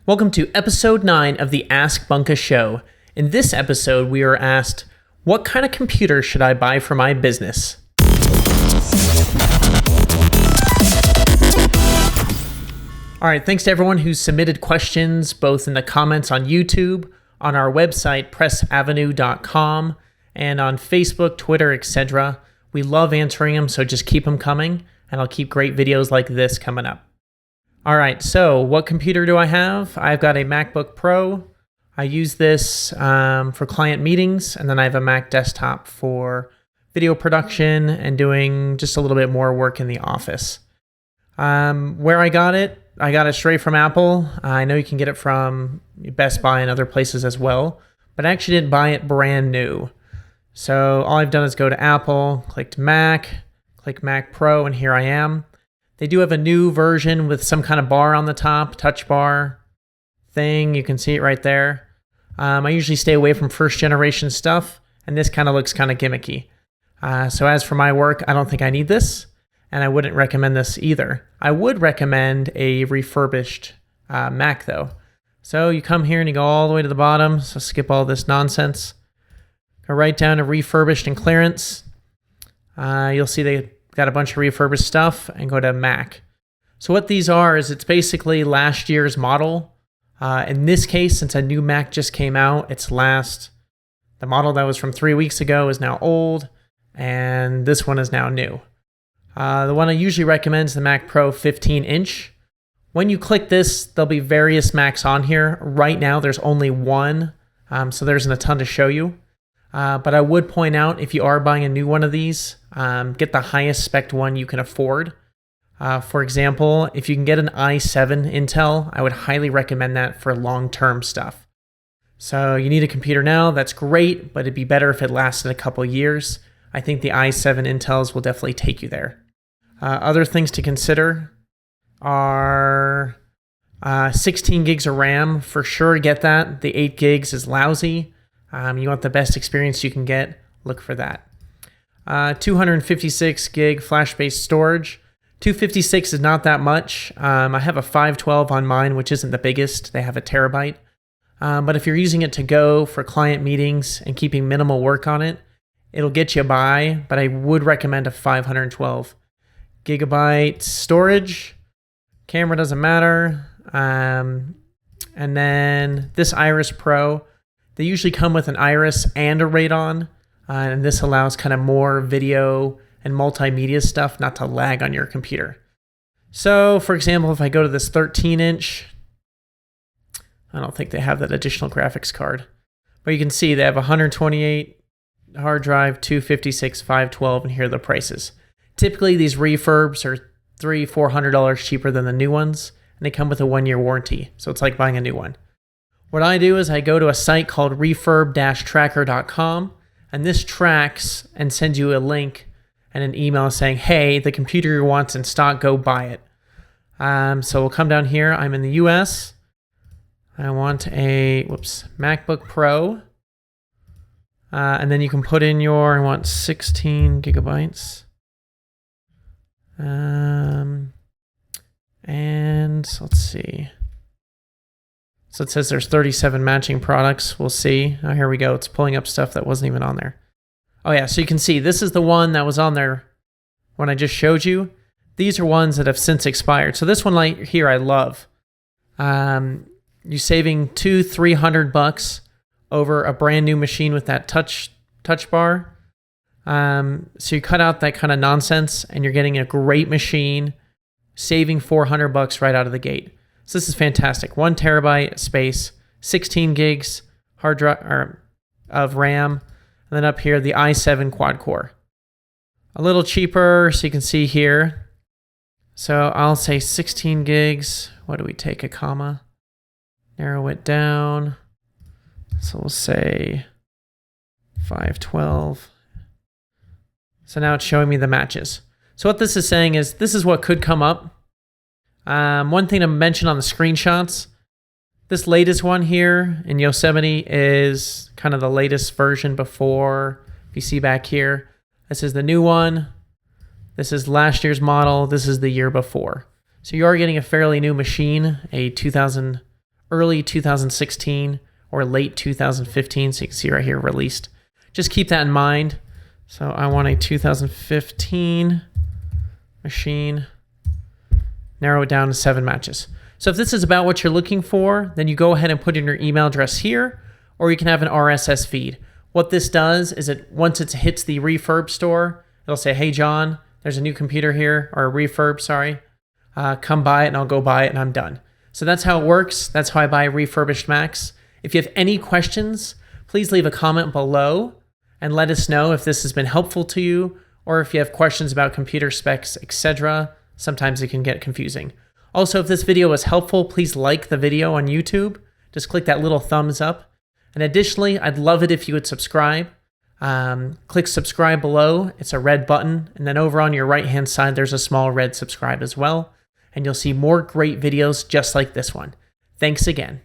Welcome to episode 9 of the AskBunka show. In this episode, we are asked, what kind of computer should I buy for my business? All right, thanks to everyone who submitted questions, both in the comments on YouTube, on our website, pressavenue.com, and on Facebook, Twitter, etc. We love answering them, so just keep them coming, and I'll keep great videos like this coming up. All right, so what computer do I have? I've got a MacBook Pro. I use this for client meetings, and then I have a Mac desktop for video production and doing just a little bit more work in the office. Where I got it straight from Apple. I know you can get it from Best Buy and other places as well, but I actually didn't buy it brand new. So all I've done is go to Apple, clicked Mac, click Mac Pro, and here I am. They do have a new version with some kind of bar on the top, touch bar thing. You can see it right there. I usually stay away from first generation stuff, and this kind of looks kind of gimmicky. So as for my work, I don't think I need this, and I wouldn't recommend this either. I would recommend a refurbished Mac though. So you come here and you go all the way to the bottom, so skip all this nonsense. Go right down to refurbished and clearance. You'll see they got a bunch of refurbished stuff, and go to Mac. So what these are is it's basically last year's model. In this case, since a new Mac just came out, the model that was from 3 weeks ago is now old, and this one is now new. The one I usually recommend is the Mac Pro 15-inch. When you click this, there'll be various Macs on here. Right now, there's only one, so there isn't a ton to show you. But I would point out, if you are buying a new one of these, get the highest spec one you can afford. For example, if you can get an i7 Intel, I would highly recommend that for long-term stuff. So you need a computer now, that's great, but it'd be better if it lasted a couple years. I think the i7 Intels will definitely take you there. Other things to consider are 16 gigs of RAM. For sure, get that. The 8 gigs is lousy. You want the best experience you can get, look for that. 256 gig flash-based storage. 256 is not that much. I have a 512 on mine, which isn't the biggest. They have a terabyte. But if you're using it to go for client meetings and keeping minimal work on it, it'll get you by, but I would recommend a 512 gigabyte storage. Camera doesn't matter. And then this Iris Pro, they usually come with an Iris and a Radeon, and this allows kind of more video and multimedia stuff not to lag on your computer. So, for example, if I go to this 13-inch, I don't think they have that additional graphics card, but you can see they have 128 hard drive, 256, 512, and here are the prices. Typically, these refurbs are $300-$400 cheaper than the new ones, and they come with a 1-year warranty, so it's like buying a new one. What I do is I go to a site called refurb-tracker.com, and this tracks and sends you a link and an email saying, hey, the computer you want's in stock, go buy it. So we'll come down here. I'm in the US. I want a MacBook Pro. And then you can put in I want 16 gigabytes. And let's see. So it says there's 37 matching products. We'll see. Oh, here we go. It's pulling up stuff that wasn't even on there. Oh yeah, so you can see this is the one that was on there when I just showed you. These are ones that have since expired. So this one right here I love. You're saving $200-$300 over a brand new machine with that touch bar. So you cut out that kind of nonsense and you're getting a great machine, saving $400 right out of the gate. So this is fantastic. 1 terabyte space, 16 gigs hard drive of RAM, and then up here the i7 quad core. A little cheaper, so you can see here. So I'll say 16 gigs. What do we take a comma? Narrow it down. So we'll say 512. So now it's showing me the matches. So what this is saying is this is what could come up. One thing to mention on the screenshots, this latest one here in Yosemite is kind of the latest version before. If you see back here, this is the new one. This is last year's model. This is the year before. So you are getting a fairly new machine, a early 2016 or late 2015. So you can see right here, released. Just keep that in mind. So I want a 2015 machine, narrow it down to 7 matches. So if this is about what you're looking for, then you go ahead and put in your email address here, or you can have an RSS feed. What this does is once it hits the refurb store, it'll say, hey, John, there's a new computer here, or a refurb, sorry. Come buy it, and I'll go buy it, and I'm done. So that's how it works. That's how I buy refurbished Macs. If you have any questions, please leave a comment below and let us know if this has been helpful to you, or if you have questions about computer specs, etc. Sometimes it can get confusing. Also, if this video was helpful, please like the video on YouTube. Just click that little thumbs up. And additionally, I'd love it if you would subscribe. Click subscribe below. It's a red button. And then over on your right-hand side, there's a small red subscribe as well. And you'll see more great videos just like this one. Thanks again.